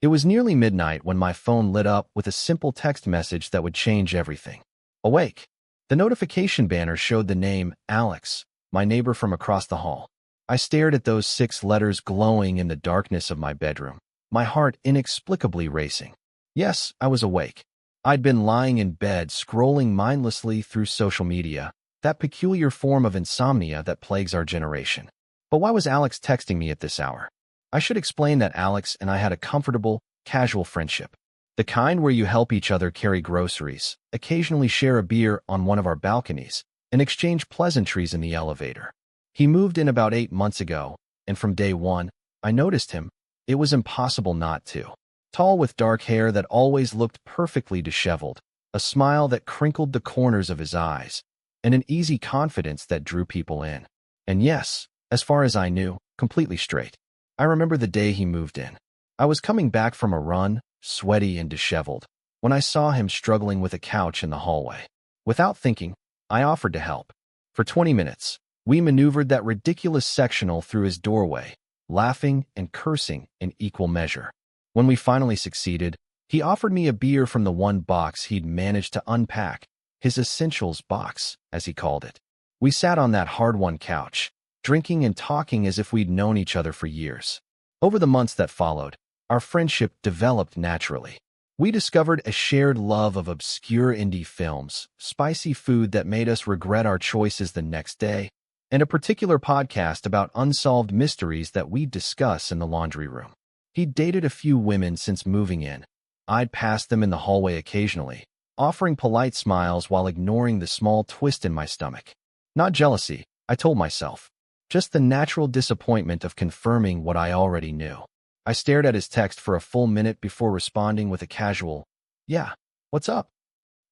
It was nearly midnight when my phone lit up with a simple text message that would change everything. Awake. The notification banner showed the name Alex, my neighbor from across the hall. I stared at those 6 letters glowing in the darkness of my bedroom, my heart inexplicably racing. Yes, I was awake. I'd been lying in bed scrolling mindlessly through social media, that peculiar form of insomnia that plagues our generation. But why was Alex texting me at this hour? I should explain that Alex and I had a comfortable, casual friendship. The kind where you help each other carry groceries, occasionally share a beer on one of our balconies, and exchange pleasantries in the elevator. He moved in about 8 months ago, and from day one, I noticed him. It was impossible not to. Tall with dark hair that always looked perfectly disheveled, a smile that crinkled the corners of his eyes, and an easy confidence that drew people in. And yes, as far as I knew, completely straight. I remember the day he moved in. I was coming back from a run, sweaty and disheveled, when I saw him struggling with a couch in the hallway. Without thinking, I offered to help. For 20 minutes, we maneuvered that ridiculous sectional through his doorway, laughing and cursing in equal measure. When we finally succeeded, he offered me a beer from the one box he'd managed to unpack, his essentials box, as he called it. We sat on that hard-won couch, drinking and talking as if we'd known each other for years. Over the months that followed, our friendship developed naturally. We discovered a shared love of obscure indie films, spicy food that made us regret our choices the next day, and a particular podcast about unsolved mysteries that we'd discuss in the laundry room. He'd dated a few women since moving in. I'd pass them in the hallway occasionally, offering polite smiles while ignoring the small twist in my stomach. Not jealousy, I told myself. Just the natural disappointment of confirming what I already knew. I stared at his text for a full minute before responding with a casual, "Yeah, what's up?"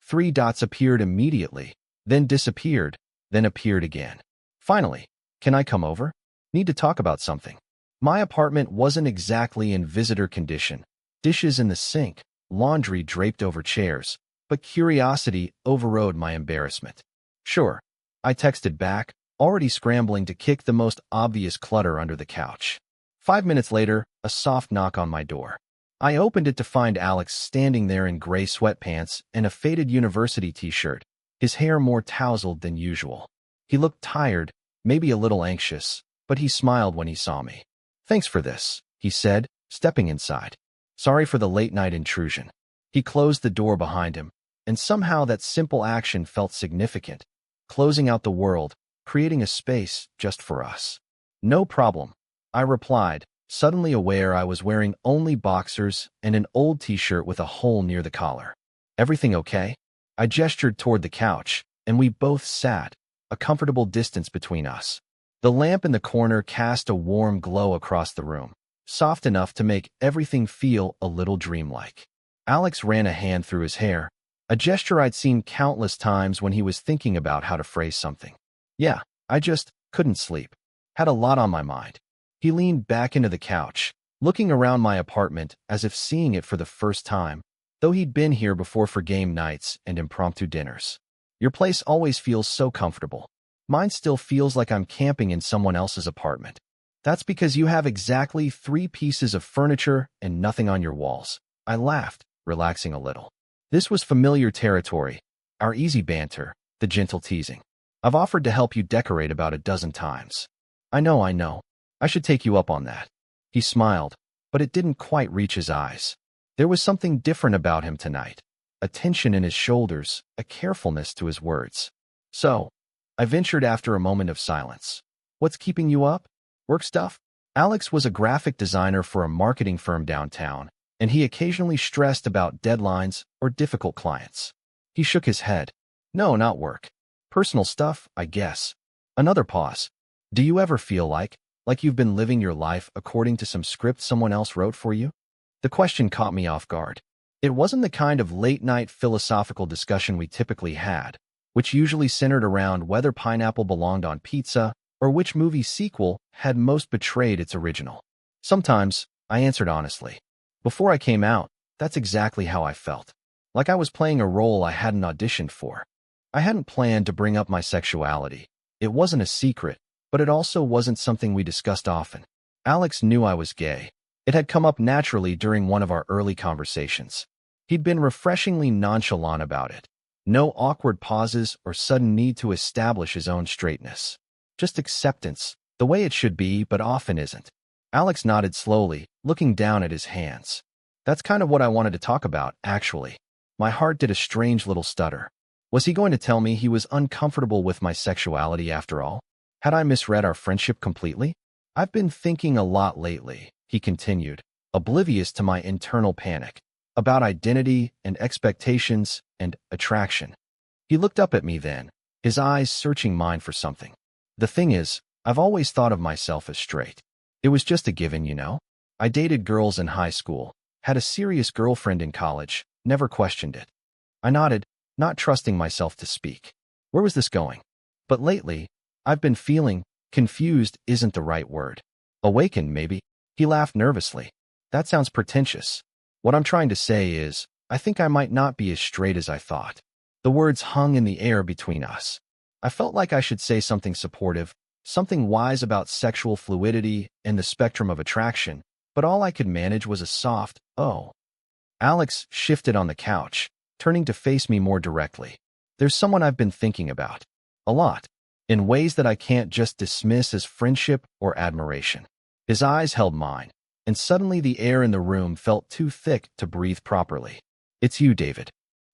3 dots appeared immediately, then disappeared, then appeared again. Finally, "Can I come over? Need to talk about something." My apartment wasn't exactly in visitor condition. Dishes in the sink, laundry draped over chairs, but curiosity overrode my embarrassment. "Sure," I texted back, already scrambling to kick the most obvious clutter under the couch. 5 minutes later, a soft knock on my door. I opened it to find Alex standing there in gray sweatpants and a faded university t-shirt, his hair more tousled than usual. He looked tired, maybe a little anxious, but he smiled when he saw me. "Thanks for this," he said, stepping inside. "Sorry for the late-night intrusion." He closed the door behind him, and somehow that simple action felt significant, closing out the world, creating a space just for us. "No problem," I replied, suddenly aware I was wearing only boxers and an old t-shirt with a hole near the collar. "Everything okay?" I gestured toward the couch, and we both sat, a comfortable distance between us. The lamp in the corner cast a warm glow across the room, soft enough to make everything feel a little dreamlike. Alex ran a hand through his hair, a gesture I'd seen countless times when he was thinking about how to phrase something. "Yeah, I just couldn't sleep. Had a lot on my mind." He leaned back into the couch, looking around my apartment as if seeing it for the first time, though he'd been here before for game nights and impromptu dinners. "Your place always feels so comfortable. Mine still feels like I'm camping in someone else's apartment." "That's because you have exactly 3 pieces of furniture and nothing on your walls." I laughed, relaxing a little. This was familiar territory, our easy banter, the gentle teasing. "I've offered to help you decorate about a dozen times." I know. I should take you up on that." He smiled, but it didn't quite reach his eyes. There was something different about him tonight, a tension in his shoulders, a carefulness to his words. "So," I ventured after a moment of silence, "what's keeping you up? Work stuff?" Alex was a graphic designer for a marketing firm downtown, and he occasionally stressed about deadlines or difficult clients. He shook his head. "No, not work. Personal stuff, I guess." Another pause. "Do you ever feel like you've been living your life according to some script someone else wrote for you?" The question caught me off guard. It wasn't the kind of late-night philosophical discussion we typically had, which usually centered around whether pineapple belonged on pizza or which movie sequel had most betrayed its original. Sometimes, I answered honestly. Before I came out, that's exactly how I felt. Like I was playing a role I hadn't auditioned for. I hadn't planned to bring up my sexuality. It wasn't a secret, but it also wasn't something we discussed often. Alex knew I was gay, It had come up naturally during one of our early conversations. He'd been refreshingly nonchalant about it. No awkward pauses or sudden need to establish his own straightness. Just acceptance, the way it should be, but often isn't. Alex nodded slowly, looking down at his hands. That's kind of what I wanted to talk about, actually. My heart did a strange little stutter. Was he going to tell me he was uncomfortable with my sexuality after all? Had I misread our friendship completely? I've been thinking a lot lately, he continued, oblivious to my internal panic, about identity and expectations and attraction. He looked up at me then, his eyes searching mine for something. The thing is, I've always thought of myself as straight. It was just a given, you know? I dated girls in high school, had a serious girlfriend in college, never questioned it. I nodded, not trusting myself to speak. Where was this going? But lately, I've been feeling, confused isn't the right word. Awakened, maybe? He laughed nervously. That sounds pretentious. What I'm trying to say is, I think I might not be as straight as I thought. The words hung in the air between us. I felt like I should say something supportive, something wise about sexual fluidity and the spectrum of attraction, but all I could manage was a soft, "Oh." Alex shifted on the couch, turning to face me more directly. There's someone I've been thinking about. A lot. In ways that I can't just dismiss as friendship or admiration. His eyes held mine, and suddenly the air in the room felt too thick to breathe properly. It's you, David.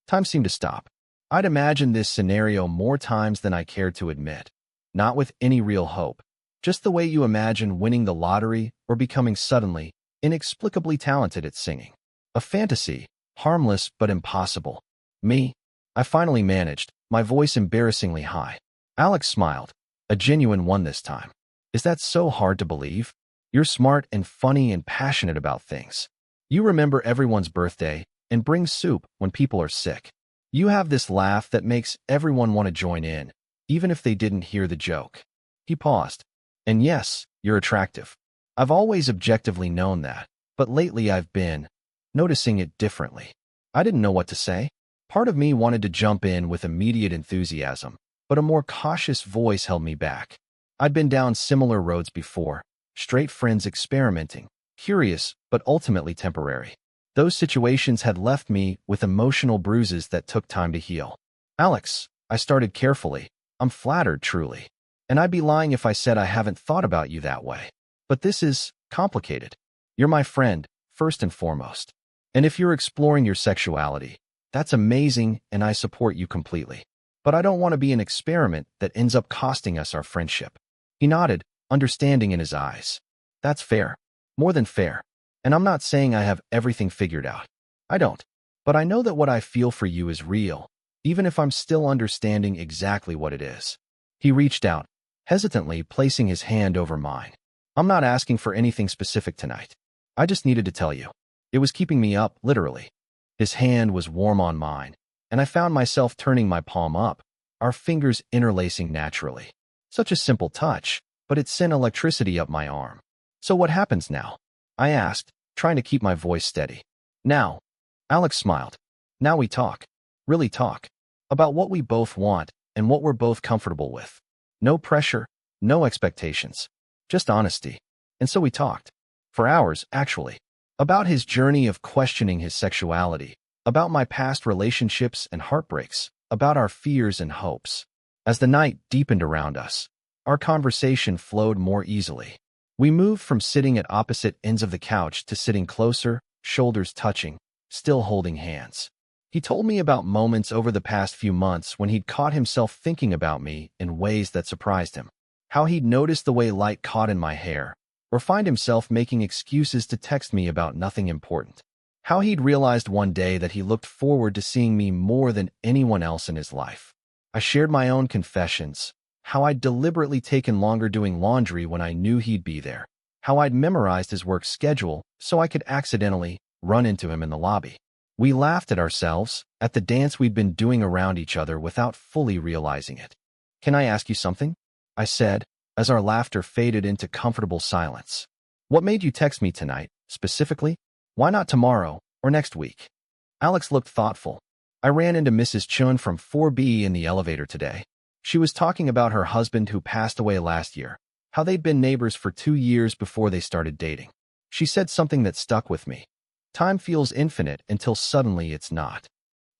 Time seemed to stop. I'd imagined this scenario more times than I cared to admit. Not with any real hope. Just the way you imagine winning the lottery or becoming suddenly, inexplicably talented at singing. A fantasy, harmless but impossible. Me? I finally managed, my voice embarrassingly high. Alex smiled, a genuine one this time. Is that so hard to believe? You're smart and funny and passionate about things. You remember everyone's birthday and bring soup when people are sick. You have this laugh that makes everyone want to join in, even if they didn't hear the joke. He paused. And yes, you're attractive. I've always objectively known that, but lately I've been noticing it differently. I didn't know what to say. Part of me wanted to jump in with immediate enthusiasm, but a more cautious voice held me back. I'd been down similar roads before, straight friends experimenting, curious but ultimately temporary. Those situations had left me with emotional bruises that took time to heal. Alex, I started carefully. I'm flattered, truly. And I'd be lying if I said I haven't thought about you that way. But this is complicated. You're my friend, first and foremost. And if you're exploring your sexuality, that's amazing and I support you completely. But I don't want to be an experiment that ends up costing us our friendship. He nodded, understanding in his eyes. That's fair. More than fair. And I'm not saying I have everything figured out. I don't. But I know that what I feel for you is real, even if I'm still understanding exactly what it is. He reached out, hesitantly placing his hand over mine. I'm not asking for anything specific tonight. I just needed to tell you. It was keeping me up, literally. His hand was warm on mine, and I found myself turning my palm up, our fingers interlacing naturally. Such a simple touch, but it sent electricity up my arm. So what happens now? I asked, trying to keep my voice steady. Now, Alex smiled. Now we talk. Really talk. About what we both want and what we're both comfortable with. No pressure, no expectations. Just honesty. And so we talked. For hours, actually. About his journey of questioning his sexuality. About my past relationships and heartbreaks. About our fears and hopes. As the night deepened around us, our conversation flowed more easily. We moved from sitting at opposite ends of the couch to sitting closer, shoulders touching, still holding hands. He told me about moments over the past few months when he'd caught himself thinking about me in ways that surprised him. How he'd noticed the way light caught in my hair, or find himself making excuses to text me about nothing important. How he'd realized one day that he looked forward to seeing me more than anyone else in his life. I shared my own confessions. How I'd deliberately taken longer doing laundry when I knew he'd be there. How I'd memorized his work schedule so I could accidentally run into him in the lobby. We laughed at ourselves, at the dance we'd been doing around each other without fully realizing it. Can I ask you something? I said, as our laughter faded into comfortable silence. What made you text me tonight, specifically? Why not tomorrow, or next week? Alex looked thoughtful. I ran into Mrs. Chun from 4B in the elevator today. She was talking about her husband who passed away last year, how they'd been neighbors for 2 years before they started dating. She said something that stuck with me. Time feels infinite until suddenly it's not.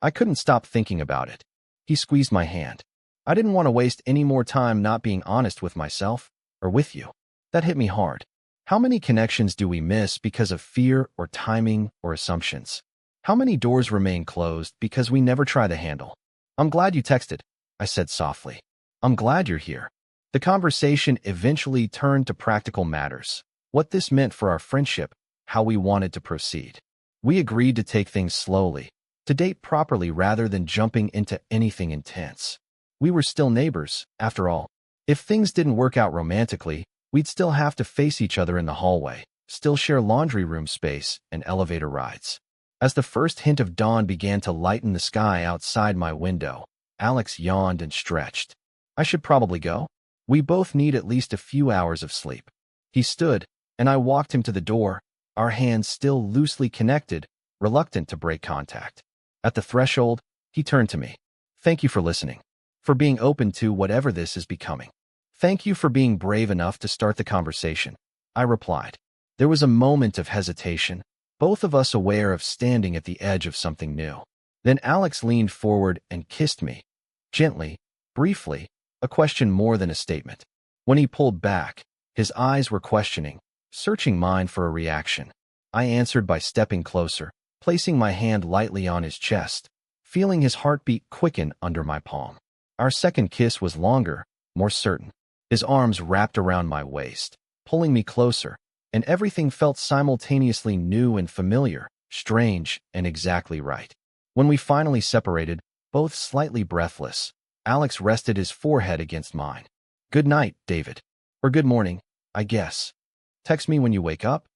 I couldn't stop thinking about it. He squeezed my hand. I didn't want to waste any more time not being honest with myself or with you. That hit me hard. How many connections do we miss because of fear or timing or assumptions? How many doors remain closed because we never try the handle? I'm glad you texted, I said softly. I'm glad you're here. The conversation eventually turned to practical matters. What this meant for our friendship, how we wanted to proceed. We agreed to take things slowly, to date properly rather than jumping into anything intense. We were still neighbors, after all. If things didn't work out romantically, we'd still have to face each other in the hallway, still share laundry room space and elevator rides. As the first hint of dawn began to lighten the sky outside my window, Alex yawned and stretched. I should probably go. We both need at least a few hours of sleep. He stood, and I walked him to the door, our hands still loosely connected, reluctant to break contact. At the threshold, he turned to me. Thank you for listening, for being open to whatever this is becoming. Thank you for being brave enough to start the conversation, I replied. There was a moment of hesitation, both of us aware of standing at the edge of something new. Then Alex leaned forward and kissed me. Gently, briefly, a question more than a statement. When he pulled back, his eyes were questioning, searching mine for a reaction. I answered by stepping closer, placing my hand lightly on his chest, feeling his heartbeat quicken under my palm. Our second kiss was longer, more certain. His arms wrapped around my waist, pulling me closer, and everything felt simultaneously new and familiar, strange and exactly right. When we finally separated, both slightly breathless, Alex rested his forehead against mine. Good night, David. Or good morning, I guess. Text me when you wake up?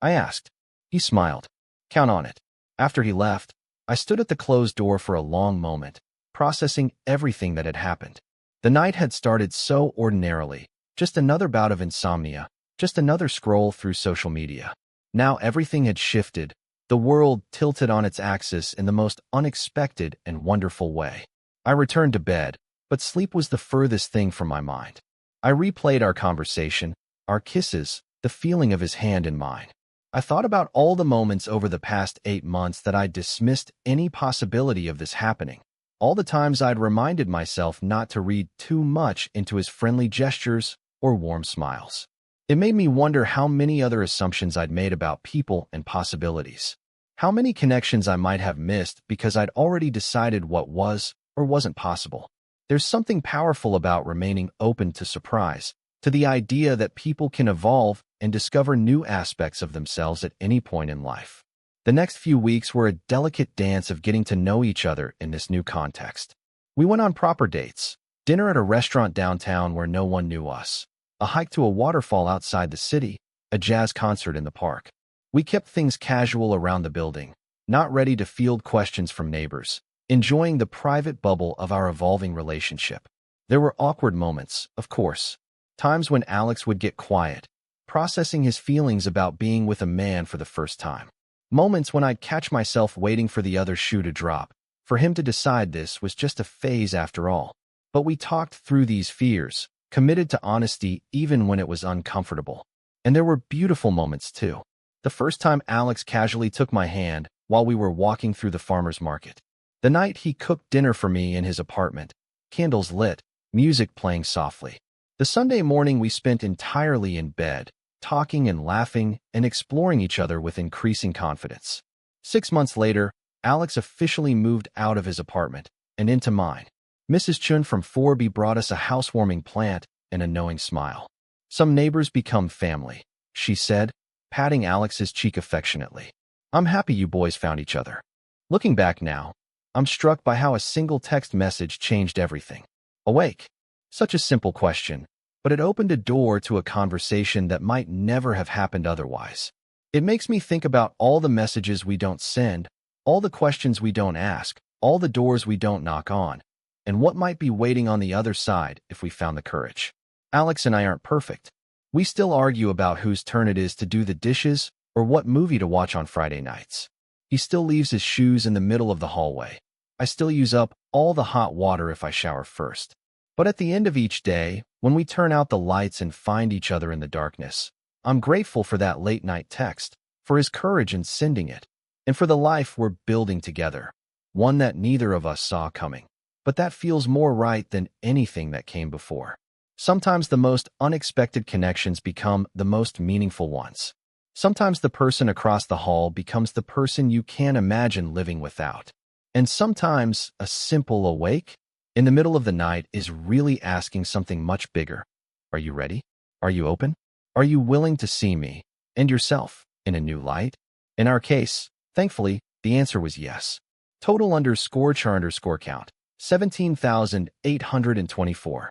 I asked. He smiled. Count on it. After he left, I stood at the closed door for a long moment, processing everything that had happened. The night had started so ordinarily, just another bout of insomnia, just another scroll through social media. Now everything had shifted, the world tilted on its axis in the most unexpected and wonderful way. I returned to bed, but sleep was the furthest thing from my mind. I replayed our conversation, our kisses, the feeling of his hand in mine. I thought about all the moments over the past 8 months that I'd dismissed any possibility of this happening. All the times I'd reminded myself not to read too much into his friendly gestures or warm smiles. It made me wonder how many other assumptions I'd made about people and possibilities. How many connections I might have missed because I'd already decided what was or wasn't possible. There's something powerful about remaining open to surprise, to the idea that people can evolve and discover new aspects of themselves at any point in life. The next few weeks were a delicate dance of getting to know each other in this new context. We went on proper dates, dinner at a restaurant downtown where no one knew us, a hike to a waterfall outside the city, a jazz concert in the park. We kept things casual around the building, not ready to field questions from neighbors, enjoying the private bubble of our evolving relationship. There were awkward moments, of course, times when Alex would get quiet, processing his feelings about being with a man for the first time. Moments when I'd catch myself waiting for the other shoe to drop, for him to decide this was just a phase after all. But we talked through these fears, committed to honesty even when it was uncomfortable. And there were beautiful moments too. The first time Alex casually took my hand while we were walking through the farmer's market. The night he cooked dinner for me in his apartment, candles lit, music playing softly. The Sunday morning we spent entirely in bed, talking and laughing and exploring each other with increasing confidence. 6 months later, Alex officially moved out of his apartment and into mine. Mrs. Chun from 4B brought us a housewarming plant and a knowing smile. Some neighbors become family, she said, patting Alex's cheek affectionately. I'm happy you boys found each other. Looking back now, I'm struck by how a single text message changed everything. Awake. Such a simple question, but it opened a door to a conversation that might never have happened otherwise. It makes me think about all the messages we don't send, all the questions we don't ask, all the doors we don't knock on, and what might be waiting on the other side if we found the courage. Alex and I aren't perfect. We still argue about whose turn it is to do the dishes or what movie to watch on Friday nights. He still leaves his shoes in the middle of the hallway. I still use up all the hot water if I shower first. But at the end of each day, when we turn out the lights and find each other in the darkness, I'm grateful for that late-night text, for his courage in sending it, and for the life we're building together, one that neither of us saw coming. But that feels more right than anything that came before. Sometimes the most unexpected connections become the most meaningful ones. Sometimes the person across the hall becomes the person you can't imagine living without. And sometimes a simple awake in the middle of the night is really asking something much bigger. Are you ready? Are you open? Are you willing to see me and yourself in a new light? In our case, thankfully, the answer was yes. Total _char_count, 17,824.